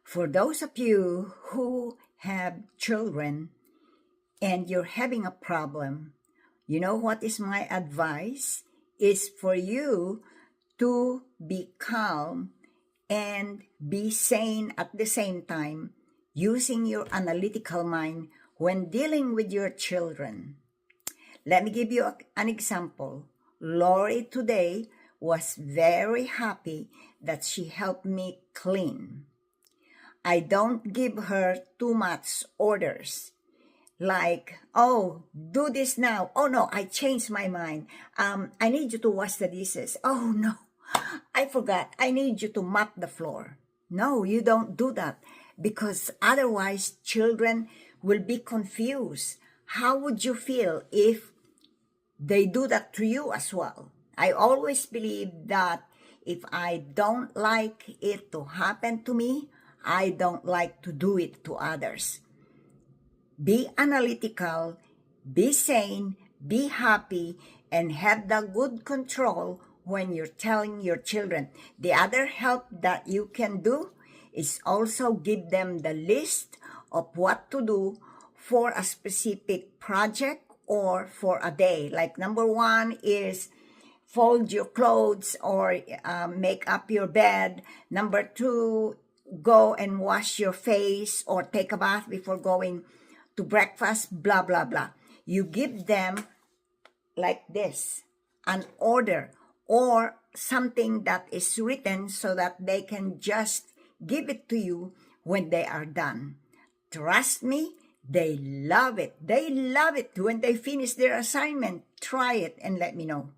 For those of you who have children and you're having a problem, you know what is my advice? Is for you to be calm and be sane at the same time, using your analytical mind when dealing with your children. Let me give you an example. Lori today was very happy that she helped me clean. I don't give her too much orders. Like, oh, do this now. Oh no, I changed my mind. I need you to wash the dishes. Oh no, I forgot. I need you to mop the floor. No, you don't do that, because otherwise children will be confused. How would you feel if they do that to you as well? I always believe that if I don't like it to happen to me, I don't like to do it to others. Be analytical, be sane, be happy, and have the good control when you're telling your children. The other help that you can do is also give them the list of what to do for a specific project or for a day. Like number 1 is fold your clothes or make up your bed. Number 2, go and wash your face or take a bath before going to breakfast, blah, blah, blah. You give them like this, an order or something that is written so that they can just give it to you when they are done. Trust me, they love it. They love it. When they finish their assignment, try it and let me know.